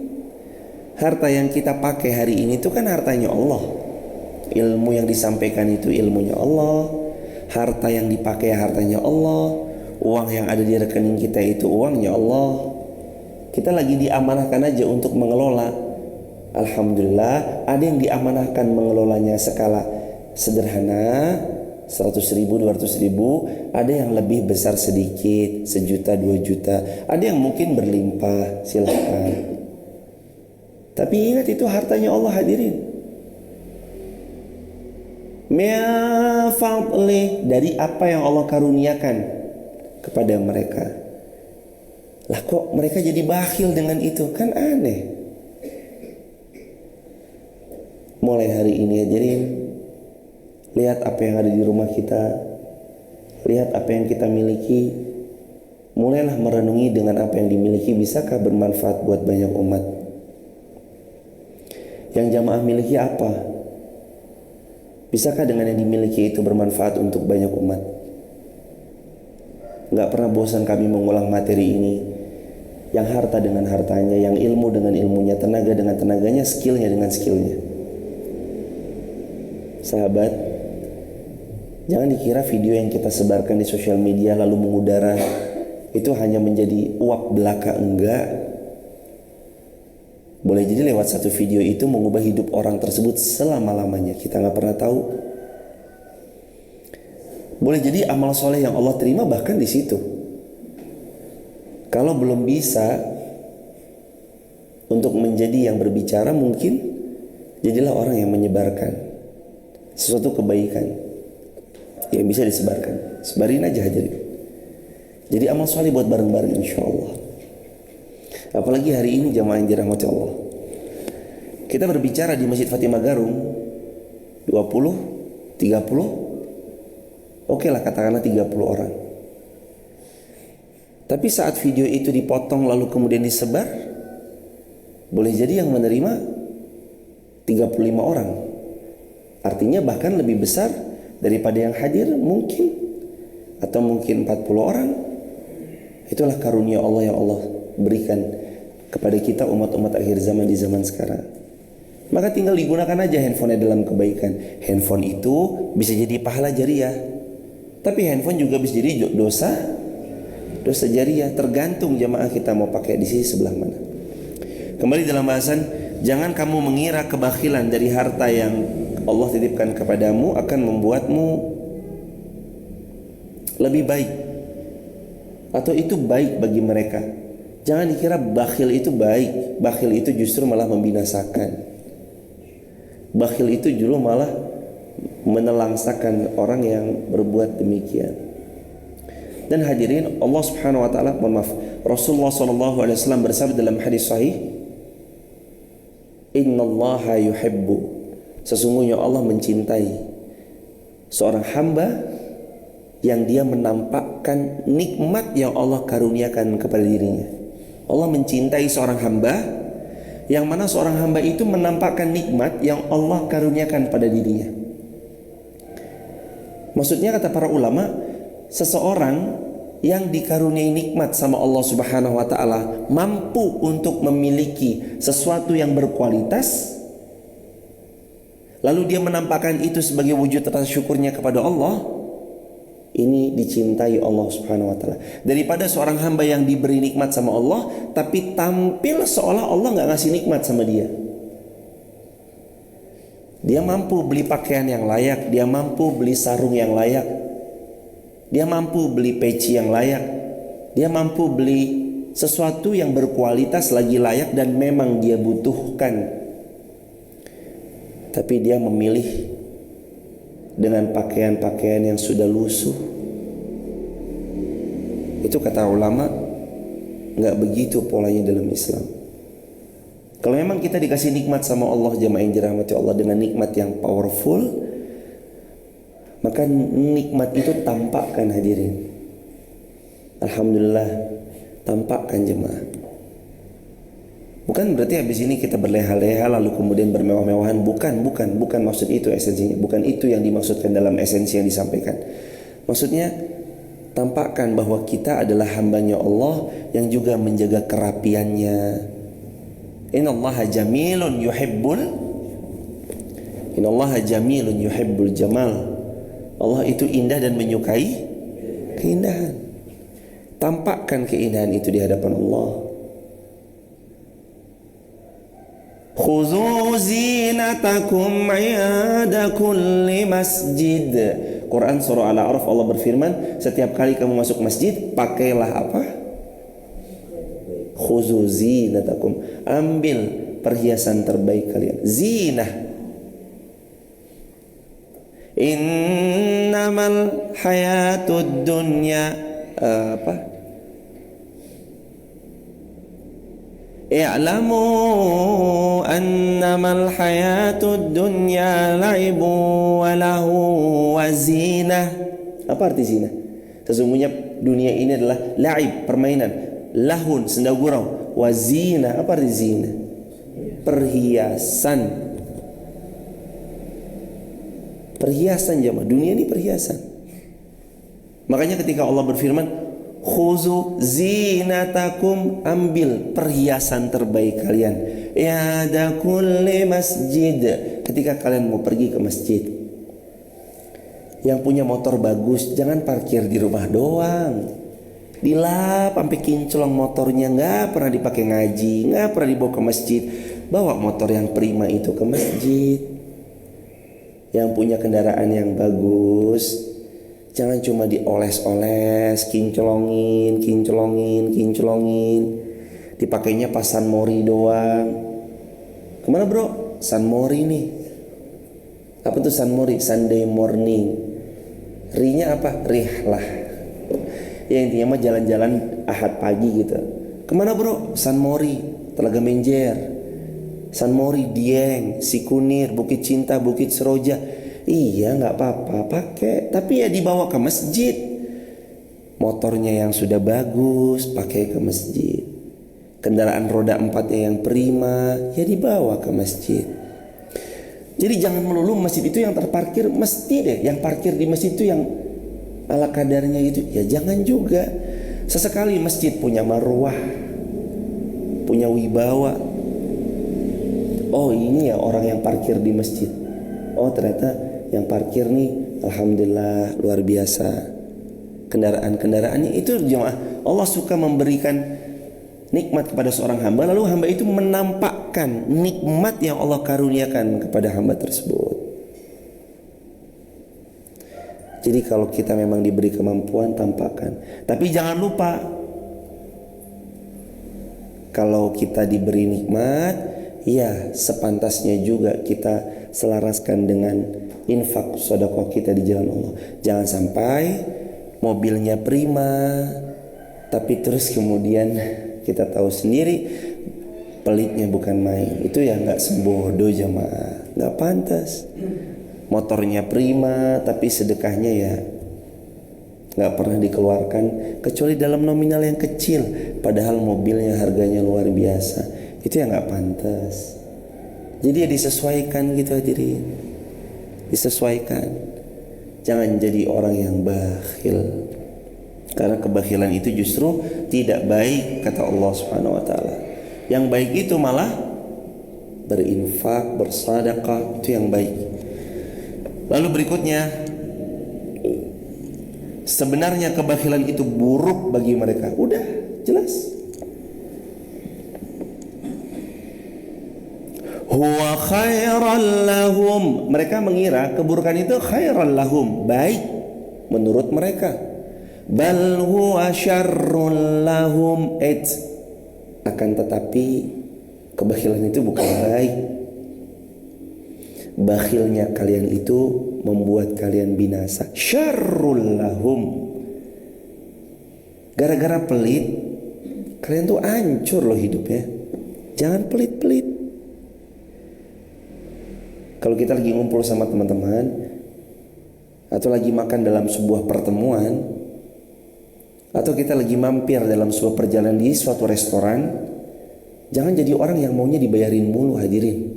Harta yang kita pakai hari ini itu kan hartanya Allah. Ilmu yang disampaikan itu ilmunya Allah. Harta yang dipakai hartanya Allah. Uang yang ada di rekening kita itu uangnya Allah. Kita lagi diamanahkan aja untuk mengelola. Alhamdulillah, ada yang diamanahkan mengelolanya skala sederhana, 100.000, 200.000. Ada yang lebih besar sedikit, 1 juta, 2 juta. Ada yang mungkin berlimpah, silahkan. Tapi ingat, itu hartanya Allah hadirin. Min fadli, dari apa yang Allah karuniakan kepada mereka. Lah kok mereka jadi bakhil dengan itu? Kan aneh. Mulai hari ini hadirin, lihat apa yang ada di rumah kita, lihat apa yang kita miliki. Mulailah merenungi dengan apa yang dimiliki, bisakah bermanfaat buat banyak umat. Yang jamaah miliki apa? Bisakah dengan yang dimiliki itu bermanfaat untuk banyak umat? Gak pernah bosan kami mengulang materi ini. Yang harta dengan hartanya, yang ilmu dengan ilmunya, tenaga dengan tenaganya, skillnya dengan skillnya. Sahabat, jangan dikira video yang kita sebarkan di sosial media lalu mengudara itu hanya menjadi uap belaka. Enggak. Boleh jadi lewat satu video itu mengubah hidup orang tersebut selama-lamanya. Kita gak pernah tahu. Boleh jadi amal soleh yang Allah terima bahkan di situ. Kalau belum bisa untuk menjadi yang berbicara, mungkin jadilah orang yang menyebarkan sesuatu kebaikan yang bisa disebarkan. Sebarin aja hadirin. Jadi amal soleh buat bareng-bareng insya Allah. Apalagi hari ini jamaah yang dirahmati Allah, kita berbicara di Masjid Fatimah Garung 20, 30, oke lah katakanlah 30 orang. Tapi saat video itu dipotong lalu kemudian disebar, boleh jadi yang menerima 35 orang. Artinya bahkan lebih besar daripada yang hadir mungkin, atau mungkin 40 orang. Itulah karunia Allah yang Allah berikan kepada kita umat-umat akhir zaman di zaman sekarang. Maka tinggal digunakan aja handphonenya dalam kebaikan. Handphone itu bisa jadi pahala jariah, tapi handphone juga bisa jadi dosa jariah. Tergantung jamaah kita mau pakai di sisi sebelah mana. Kembali dalam bahasan, jangan kamu mengira kebakhilan dari harta yang Allah titipkan kepadamu akan membuatmu lebih baik, atau itu baik bagi mereka. Jangan dikira bakhil itu baik. Bakhil itu justru malah membinasakan. Bakhil itu justru malah menelangsakan orang yang berbuat demikian. Dan hadirin, Allah Subhanahu wa taala, mohon maaf, Rasulullah sallallahu alaihi wasallam bersabda dalam hadis sahih, "Innallaha yuhibbu", sesungguhnya Allah mencintai seorang hamba yang dia menampakkan nikmat yang Allah karuniakan kepada dirinya. Allah mencintai seorang hamba yang mana seorang hamba itu menampakkan nikmat yang Allah karuniakan pada dirinya. Maksudnya, kata para ulama, seseorang yang dikaruniai nikmat sama Allah Subhanahu wa taala mampu untuk memiliki sesuatu yang berkualitas, lalu dia menampakkan itu sebagai wujud rasa syukurnya kepada Allah. Ini dicintai Allah Subhanahu wa taala, daripada seorang hamba yang diberi nikmat sama Allah tapi tampil seolah Allah nggak ngasih nikmat sama dia. Dia mampu beli pakaian yang layak, dia mampu beli sarung yang layak, dia mampu beli peci yang layak, dia mampu beli sesuatu yang berkualitas lagi layak dan memang dia butuhkan, tapi dia memilih dengan pakaian-pakaian yang sudah lusuh. Itu kata ulama, nggak begitu polanya dalam Islam. Kalau memang kita dikasih nikmat sama Allah, jamaah yang dirahmati Allah, dengan nikmat yang powerful, maka nikmat itu tampakkan, hadirin. Alhamdulillah, tampakkan jemaah. Bukan berarti habis ini kita berleha-leha lalu kemudian bermewah-mewahan. Bukan maksud itu esensinya. Bukan itu yang dimaksudkan dalam esensi yang disampaikan. Maksudnya, tampakkan bahwa kita adalah hambanya Allah yang juga menjaga kerapiannya. Innallaha jamilun yuhibbul jamal. Allah itu indah dan menyukai keindahan. Tampakkan keindahan itu di hadapan Allah. Khudhu zinatakum 'inda kulli masjid. Quran surah Al-A'raf, Allah berfirman, setiap kali kamu masuk masjid, pakailah apa? Khudhu zinatakum, ambil perhiasan terbaik kalian. Zinah. Innamal hayatud dunya apa? I'lamu annamal hayatud dunya la'ibu wa lahu wa zinah. Apa arti zinah? Sesungguhnya dunia ini adalah la'ib, permainan, lahun, senda gurau, wa zinah. Apa arti zinah? Perhiasan. Perhiasan jemaah, dunia ini perhiasan. Makanya ketika Allah berfirman, khuzu zinatakum, ambil perhiasan terbaik kalian, ya ada kulli masjid, ketika kalian mau pergi ke masjid. Yang punya motor bagus jangan parkir di rumah doang, dilap sampai kinclong motornya, nggak pernah dipakai ngaji, nggak pernah dibawa ke masjid. Bawa motor yang prima itu ke masjid. Yang punya kendaraan yang bagus jangan cuma dioles-oles, kinclongin, dipakainya pas San Mori doang. Kemana bro? San Mori nih. Apa tuh San Mori? Sunday morning. Rinya apa? Rihlah. Ya intinya mah jalan-jalan Ahad pagi gitu. Kemana bro? San Mori, Telaga Menjer, San Mori, Dieng, Sikunir, Bukit Cinta, Bukit Seroja. Iya, nggak apa-apa pakai, tapi ya dibawa ke masjid. Motornya yang sudah bagus pakai ke masjid. Kendaraan roda 4-nya yang prima ya dibawa ke masjid. Jadi jangan melulu masjid itu yang terparkir mesti deh, yang parkir di masjid itu yang ala kadarnya gitu. Ya jangan juga. Sesekali masjid punya marwah, punya wibawa. Oh ini ya orang yang parkir di masjid. Oh ternyata yang parkir nih alhamdulillah luar biasa. Kendaraan-kendaraannya itu jemaah, Allah suka memberikan nikmat kepada seorang hamba, lalu hamba itu menampakkan nikmat yang Allah karuniakan kepada hamba tersebut. Jadi kalau kita memang diberi kemampuan, tampakkan. Tapi jangan lupa, kalau kita diberi nikmat, ya sepantasnya juga kita selaraskan dengan infak sedekah kita di jalan Allah. Jangan sampai mobilnya prima, tapi terus kemudian kita tahu sendiri pelitnya bukan main. Itu ya nggak sebodoh jamaah, nggak pantas. Motornya prima, tapi sedekahnya ya nggak pernah dikeluarkan kecuali dalam nominal yang kecil, padahal mobilnya harganya luar biasa. Itu ya nggak pantas. Jadi ya disesuaikan gitu hadirin, disesuaikan. Jangan jadi orang yang bakhil, karena kebakhilan itu justru tidak baik kata Allah Subhanahu wa taala. Yang baik itu malah berinfak, bersedekah, itu yang baik. Lalu berikutnya, sebenarnya kebakhilan itu buruk bagi mereka. Udah jelas. Huwa khairan lahum. Mereka mengira keburukan itu khairan lahum, baik menurut mereka. Bal huwa syarrun lahum. Akan tetapi kebakhilan itu bukan baik. Bakhilnya kalian itu membuat kalian binasa. Syarrul lahum. Gara-gara pelit kalian tuh hancur loh hidupnya. Jangan pelit-pelit. Kalau kita lagi ngumpul sama teman-teman atau lagi makan dalam sebuah pertemuan, atau kita lagi mampir dalam sebuah perjalanan di suatu restoran, jangan jadi orang yang maunya dibayarin mulu hadirin.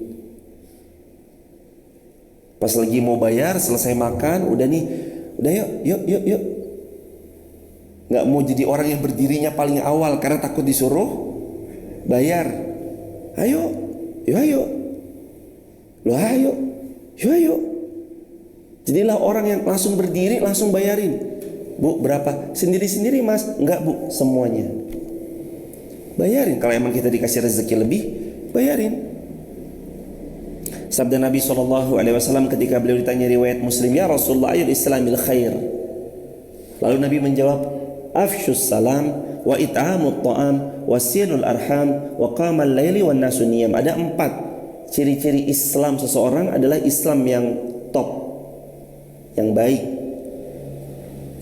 Pas lagi mau bayar, selesai makan, udah nih, udah yuk. Nggak mau jadi orang yang berdirinya paling awal karena takut disuruh bayar. Ayo. Jadilah orang yang langsung berdiri, langsung bayarin. Bu, berapa? Sendiri-sendiri mas? Enggak bu, semuanya. Bayarin. Kalau emang kita dikasih rezeki lebih, bayarin. Sabda Nabi SAW ketika beliau ditanya riwayat Muslim, ya Rasulullah ayul islamil khair. Lalu Nabi menjawab, afshus salam wa it'amut ta'am wa silul arham wa qamal laili wan nasu niyam. Ada 4 ciri-ciri Islam seseorang adalah Islam yang top, yang baik.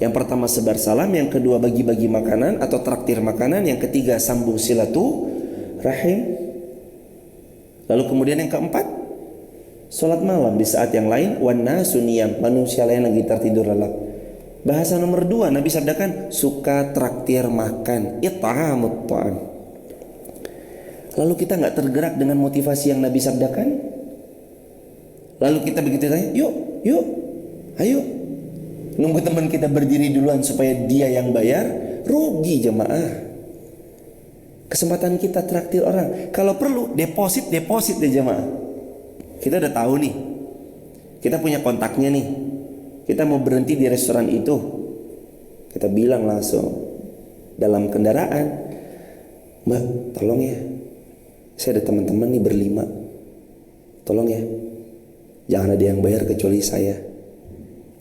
Yang pertama sebar salam, yang kedua bagi-bagi makanan atau traktir makanan, yang ketiga sambung silaturahim. Lalu kemudian yang keempat, sholat malam di saat yang lain, wan nasu niyam, manusia lain lagi tertidur lelap. Bahasa nomor 2 Nabi sabdakan suka traktir makan, it'amut ta'am. Lalu kita nggak tergerak dengan motivasi yang Nabi sabdakan. Lalu kita begitu tanya, yuk, ayo. Nunggu teman kita berdiri duluan supaya dia yang bayar, rugi jemaah. Kesempatan kita traktir orang. Kalau perlu deposit deh jemaah. Kita udah tahu nih, kita punya kontaknya nih. Kita mau berhenti di restoran itu, kita bilang langsung dalam kendaraan, Mbak, tolong ya, saya ada teman-teman nih berlima, tolong ya, jangan ada yang bayar kecuali saya.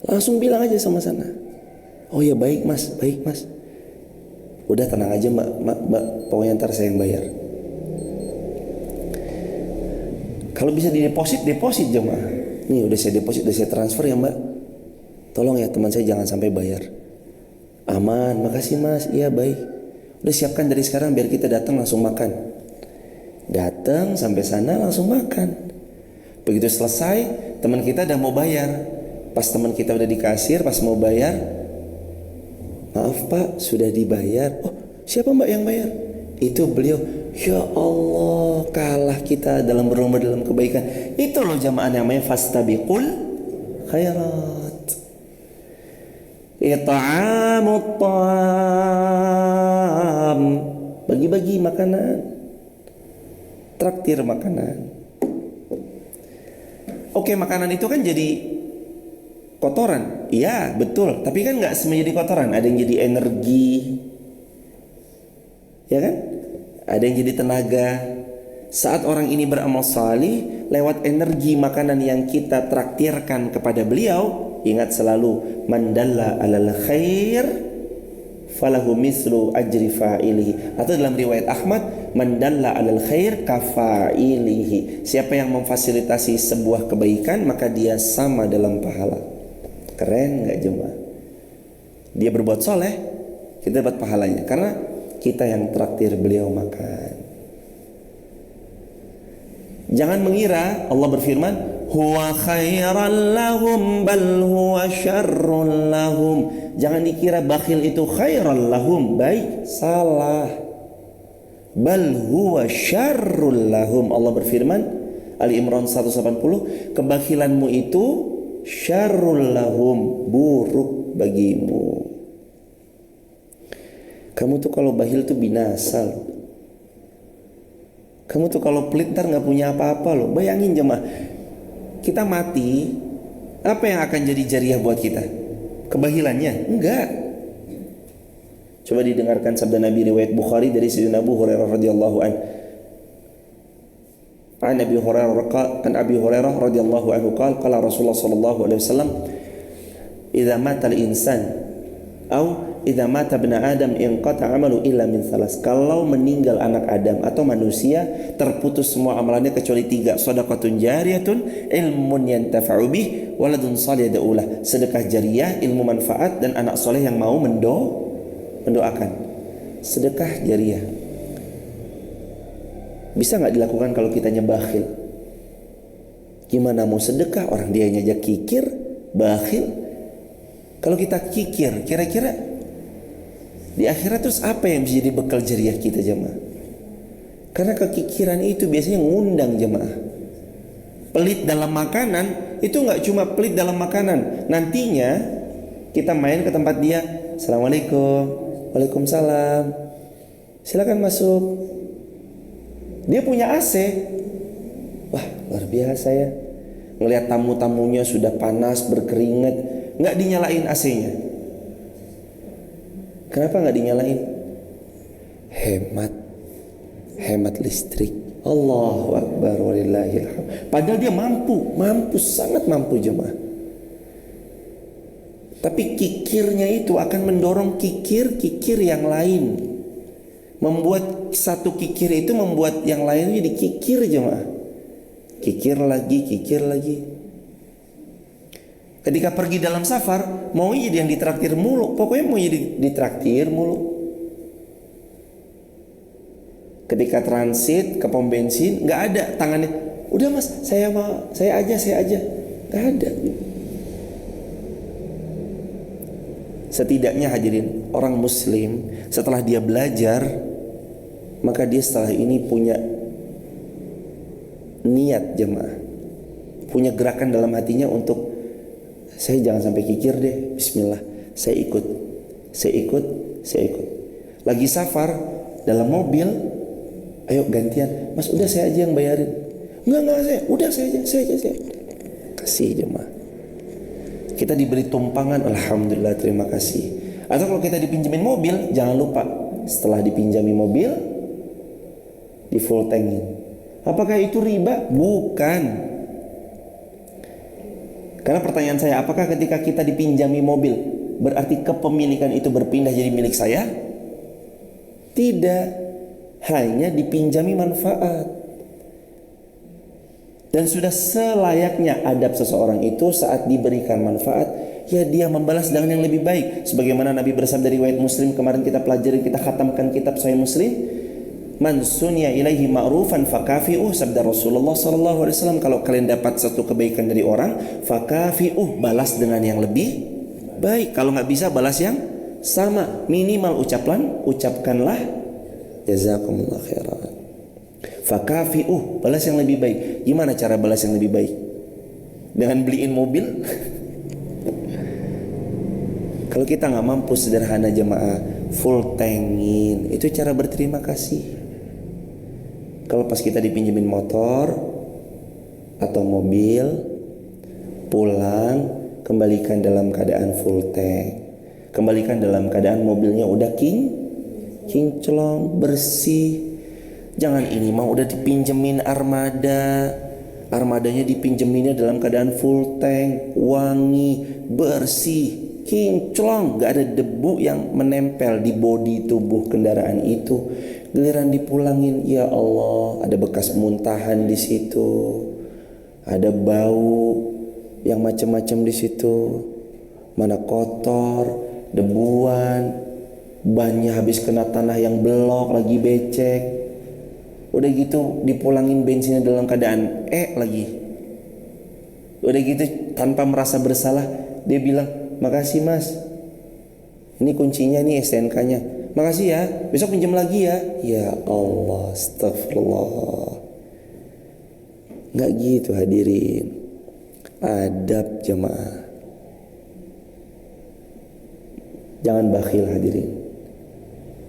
Langsung bilang aja sama sana. Oh ya baik mas. Udah tenang aja mbak, pokoknya ntar saya yang bayar. Kalau bisa dideposit jemaah. Nih udah saya deposit, udah saya transfer ya mbak. Tolong ya teman saya jangan sampai bayar. Aman, makasih mas. Iya baik. Udah siapkan dari sekarang biar kita datang langsung makan. Datang sampai sana langsung makan. Begitu selesai, teman kita udah mau bayar. Pas teman kita udah di kasir, pas mau bayar, maaf pak, sudah dibayar. Oh, siapa mbak yang bayar? Itu beliau. Ya Allah, kalah kita dalam berlomba dalam kebaikan. Itu loh jamaah namanya fastabiqul khairat. It'amut ta'am, bagi-bagi makanan, traktir makanan. Oke, makanan itu kan jadi kotoran, iya betul. Tapi kan nggak semuanya jadi kotoran. Ada yang jadi energi, ya kan? Ada yang jadi tenaga. Saat orang ini beramal salih lewat energi makanan yang kita traktirkan kepada beliau, ingat selalu mandalla alal khair falahu mislu ajri fa'ilihi. Atau dalam riwayat Ahmad, man dalla 'alal khair kafa'ilihi. Siapa yang memfasilitasi sebuah kebaikan maka dia sama dalam pahala. Keren enggak jemaah? Dia berbuat soleh, kita dapat pahalanya karena kita yang traktir beliau makan. Jangan mengira Allah berfirman, huwa khairal lahum bal huwa syarrul lahum. Jangan dikira bakhil itu khairal lahum, baik, salah. Bal huwa syarrul lahum. Allah berfirman Ali Imran 180, kebakhilanmu itu syarrul lahum, buruk bagimu. Kamu tuh kalau bakhil tuh binasa loh. Kamu tuh kalau pelit ntar gak punya apa-apa loh. Bayangin jemaah, kita mati, apa yang akan jadi jariah buat kita? Kebahilannya? Enggak. Coba didengarkan sabda Nabi riwayat Bukhari dari Sayyidina Abu Hurairah radhiyallahu an. An Abi Hurairah radhiyallahu anhu qala Rasulullah sallallahu alaihi wasallam, idza mata al-insan au idza mata ibnu Adam inqata 'amalu illa min thalas. Kalau meninggal anak Adam atau manusia, terputus semua amalannya kecuali 3. Shadaqatun jariyatun, ilmun yantafa'u bih, waladun shalih yad'ulah. Sedekah jariah, ilmu manfaat, dan anak soleh yang mau mendoakan. Sedekah jariah bisa nggak dilakukan kalau kitanya bakhil? Gimana mau sedekah orang dia aja kikir, bakhil? Kalau kita kikir, kira-kira di akhirat terus apa yang bisa jadi bekal jariah kita jemaah? Karena kekikiran itu biasanya ngundang jemaah. Pelit dalam makanan itu nggak cuma pelit dalam makanan. Nantinya kita main ke tempat dia, assalamualaikum, waalaikumsalam, silakan masuk. Dia punya AC, wah luar biasa ya. Ngelihat tamu-tamunya sudah panas berkeringat, nggak dinyalain AC-nya. Kenapa nggak dinyalain? Hemat listrik. Allahu Akbar walillahil hamd. Padahal dia mampu, sangat mampu jemaah. Tapi kikirnya itu akan mendorong kikir yang lain. Membuat satu kikir itu membuat yang lain jadi kikir jemaah. Kikir lagi. Ketika pergi dalam safar, mau jadi yang ditraktir mulu. Pokoknya mau jadi ditraktir mulu. Ketika transit ke pom bensin, nggak ada tangannya. Udah mas, saya aja. Nggak ada. Setidaknya hadirin, orang muslim setelah dia belajar, maka dia setelah ini punya niat jemaah. Punya gerakan dalam hatinya untuk, saya jangan sampai kikir deh, bismillah, saya ikut. Lagi safar dalam mobil, ayo gantian, mas udah saya aja yang bayarin. Enggak, saya aja. Kasih jemaah. Kita diberi tumpangan, alhamdulillah, terima kasih. Atau kalau kita dipinjemin mobil, jangan lupa setelah dipinjami mobil, di full tankin. Apakah itu riba? Bukan. Karena pertanyaan saya, apakah ketika kita dipinjami mobil berarti kepemilikan itu berpindah jadi milik saya? Tidak, hanya dipinjami manfaat. Dan sudah selayaknya adab seseorang itu saat diberikan manfaat, ya dia membalas dengan yang lebih baik. Sebagaimana Nabi bersabda dari riwayat Muslim, kemarin kita pelajari, kita khatamkan kitab Sahih Muslim, man sunya ilaihi ma'rufan fakafi'uh, sabda Rasulullah SAW, kalau kalian dapat satu kebaikan dari orang, fakafi'uh, balas dengan yang lebih baik. Kalau nggak bisa, balas yang sama. Minimal ucapkanlah jazakumullah khairan. Fakafi'uh, balas yang lebih baik. Gimana cara balas yang lebih baik? Dengan beliin mobil? Kalau kita nggak mampu sederhana jemaah, full tankin, itu cara berterima kasih. Kalau pas kita dipinjemin motor atau mobil, pulang, kembalikan dalam keadaan full tank. Kembalikan dalam keadaan mobilnya udah kinclong, bersih. Jangan ini mah udah dipinjemin armadanya dipinjeminnya dalam keadaan full tank, wangi, bersih. kinclong, gak ada debu yang menempel di bodi tubuh kendaraan itu. Giliran dipulangin, ya Allah, ada bekas muntahan di situ, ada bau yang macam-macam di situ, mana kotor, debuan, bannya habis kena tanah yang belok, lagi becek. Udah gitu dipulangin bensinnya dalam keadaan lagi. Udah gitu tanpa merasa bersalah dia bilang, makasih mas, ini kuncinya, nih STNK-nya, makasih ya, besok pinjam lagi ya. Ya Allah, astagfirullah. Nggak gitu hadirin, adab jemaah. Jangan bakhil hadirin.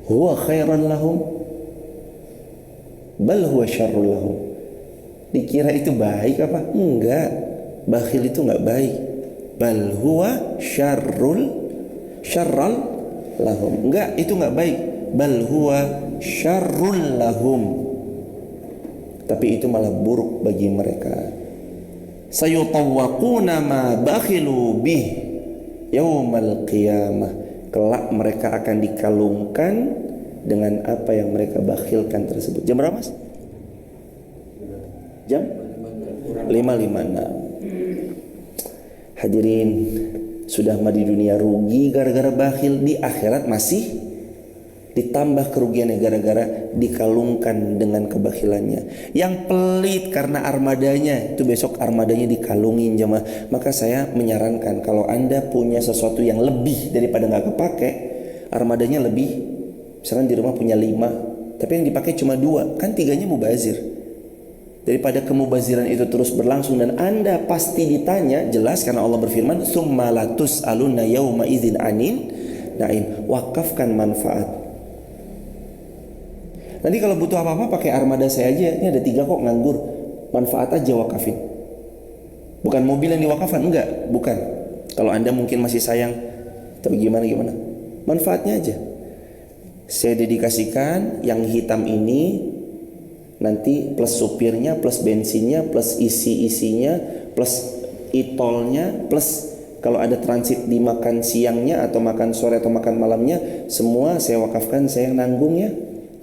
Huwa khairan lahum bal huwa syarrul lahum. Dikira itu baik apa? Enggak. Bakhil itu enggak baik. Bal huwa syarrul lahum. Enggak, itu enggak baik. Bal huwa syarrul lahum. Tapi itu malah buruk bagi mereka. Sayutawwaquna ma bakhilu bih yaumal qiyamah. Kelak mereka akan dikalungkan dengan apa yang mereka bakhilkan tersebut. Jam berapa mas? Jam 5.56. Hadirin, sudah mah di dunia rugi gara-gara bakhil, di akhirat masih ditambah kerugiannya gara-gara dikalungkan dengan kebakhilannya. Yang pelit karena armadanya, itu besok armadanya dikalungin jemaah. Maka saya menyarankan kalau Anda punya sesuatu yang lebih daripada gak kepake, armadanya lebih, misalkan di rumah punya 5 tapi yang dipakai cuma 2, kan 3-nya mubazir. Daripada kemubaziran itu terus berlangsung dan Anda pasti ditanya, jelas karena Allah berfirman, "Tsumma latus'aluna yauma idzin anin na'im." Wakafkan manfaat. Nanti kalau butuh apa-apa pakai armada saya aja. Ini ada 3 kok nganggur. Manfaat aja wakafin. Bukan mobil yang diwakafkan, enggak, bukan. Kalau Anda mungkin masih sayang atau gimana, manfaatnya aja. Saya dedikasikan yang hitam ini, nanti plus supirnya, plus bensinnya, plus isi-isinya, plus itolnya, plus kalau ada transit di makan siangnya atau makan sore atau makan malamnya, semua saya wakafkan, saya yang nanggung ya.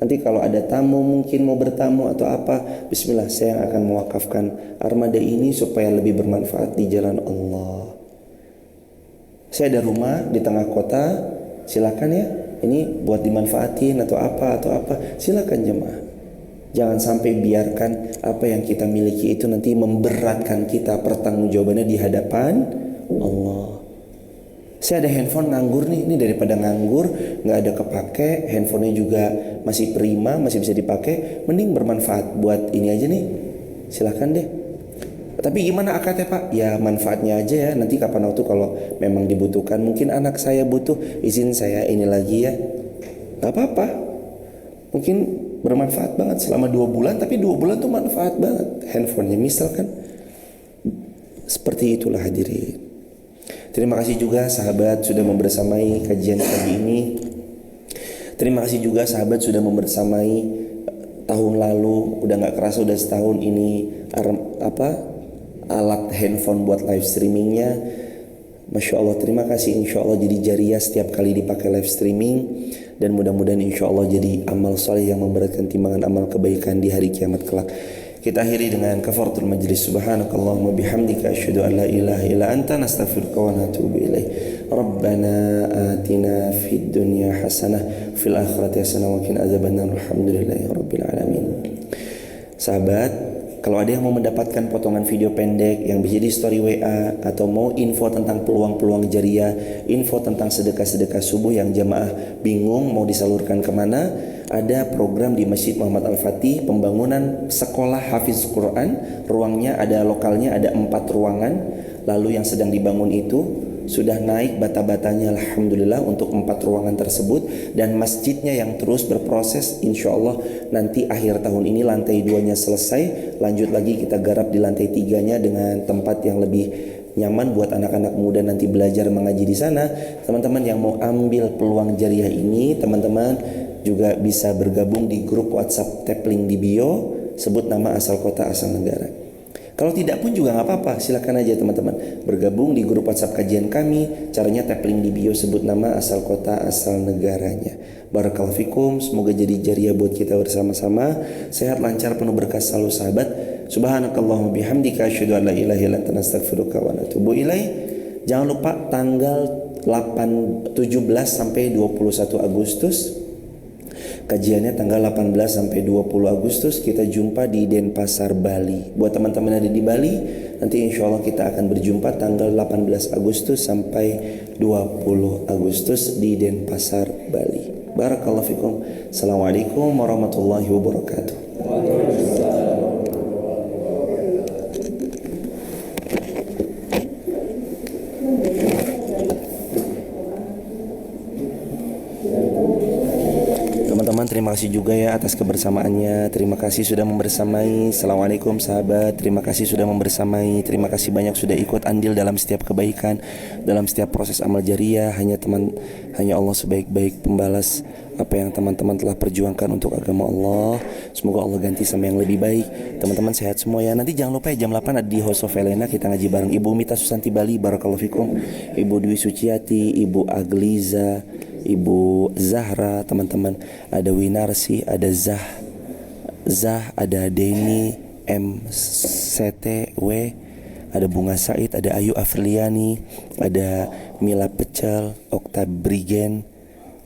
Nanti kalau ada tamu mungkin mau bertamu atau apa, bismillah, saya yang akan mewakafkan armada ini supaya lebih bermanfaat di jalan Allah. Saya ada rumah di tengah kota, silakan ya, ini buat dimanfaatin atau apa, silakan jemaah. Jangan sampai biarkan apa yang kita miliki itu nanti memberatkan kita pertanggungjawabannya di hadapan Allah. Saya ada handphone nganggur nih, ini daripada nganggur nggak ada kepake, handphonenya juga masih prima, masih bisa dipakai, mending bermanfaat buat ini aja nih, silahkan deh. Tapi gimana akadnya pak? Ya manfaatnya aja ya, nanti kapan waktu kalau memang dibutuhkan, mungkin anak saya butuh, izin saya ini lagi ya, nggak apa-apa. Mungkin bermanfaat banget selama 2 bulan, tapi 2 bulan tuh manfaat banget handphonenya misalkan. Seperti itulah hadirin. Terima kasih juga sahabat sudah membersamai kajian pagi ini. Terima kasih juga sahabat sudah membersamai tahun lalu, udah gak kerasa udah setahun ini alat handphone buat live streamingnya. Masya Allah, terima kasih. Insya Allah jadi jariah setiap kali dipakai live streaming. Dan mudah-mudahan insya Allah jadi amal soleh yang memberatkan timbangan amal kebaikan di hari kiamat kelak. Kita akhiri dengan kafaratul majlis. Subhanakallahumma bihamdika asyhadu an la ilaha illa anta nastaghfiruka wa natubu ilaik. Rabbana atina fid dunya hasanah fil akhirati hasanah wa qina adzabannar. Alhamdulillahi rabbil alamin. Sahabat, kalau ada yang mau mendapatkan potongan video pendek yang bisa di story WA atau mau info tentang peluang-peluang jariah, info tentang sedekah-sedekah subuh yang jamaah bingung mau disalurkan kemana, ada program di Masjid Muhammad Al-Fatih, pembangunan sekolah Hafiz Quran. Ruangnya ada lokalnya, ada 4 ruangan. Lalu yang sedang dibangun itu sudah naik bata-batanya alhamdulillah untuk 4 ruangan tersebut, dan masjidnya yang terus berproses. Insya Allah nanti akhir tahun ini lantai 2-nya selesai, lanjut lagi kita garap di lantai 3-nya dengan tempat yang lebih nyaman buat anak-anak muda nanti belajar mengaji di sana. Teman-teman yang mau ambil peluang jariah ini, teman-teman juga bisa bergabung di grup WhatsApp Tapling di bio, sebut nama asal kota asal negara. Kalau tidak pun juga nggak apa-apa, silakan aja teman-teman bergabung di grup WhatsApp kajian kami. Caranya tap link di bio, sebut nama, asal kota, asal negaranya. Barakallahu fikum, semoga jadi jariah buat kita bersama-sama. Sehat, lancar, penuh berkah selalu sahabat. Subhanakallahumma bihamdika asyhadu an la ilaha illa anta astaghfiruka wa atubu ilaik. Jangan lupa tanggal 17 sampai 21 Agustus kajiannya, tanggal 18 sampai 20 Agustus kita jumpa di Denpasar, Bali. Buat teman-teman yang ada di Bali, nanti insya Allah kita akan berjumpa tanggal 18 Agustus sampai 20 Agustus di Denpasar, Bali. Barakallahu fikum. Assalamualaikum warahmatullahi wabarakatuh. Teman-teman, terima kasih juga ya atas kebersamaannya. Terima kasih sudah membersamai. Assalamualaikum sahabat. Terima kasih sudah membersamai. Terima kasih banyak sudah ikut andil dalam setiap kebaikan, dalam setiap proses amal jariah. Hanya Allah sebaik-baik pembalas apa yang teman-teman telah perjuangkan untuk agama Allah. Semoga Allah ganti sama yang lebih baik. Teman-teman sehat semua ya. Nanti jangan lupa ya, jam 8 ada di House of Helena, kita ngaji bareng Ibu Mita Susanti Bali, barakallahu fikum. Ibu Dwi Suciati, Ibu Agliza, Ibu Zahra, teman-teman. Ada Winarsi, ada Zah, ada Denny MCTW, ada Bunga Said, ada Ayu Afriliani, ada Mila Pecel, Okta Brigen,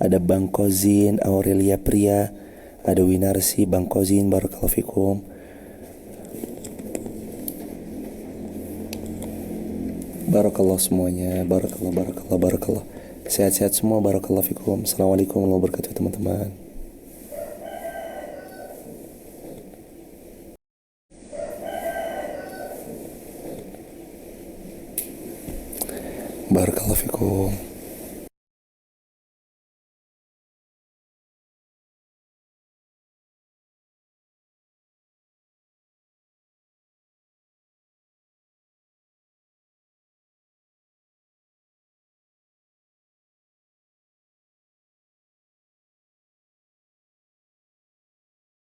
ada Bang Kozin, Aurelia Pria, ada Winarsi, Bang Kozin, barakallahu fikum. Barakallah semuanya, barakallah. Sehat-sehat semua, barakallahu fikum. Assalamualaikum warahmatullahi wabarakatuh teman-teman. Barakallahu fikum.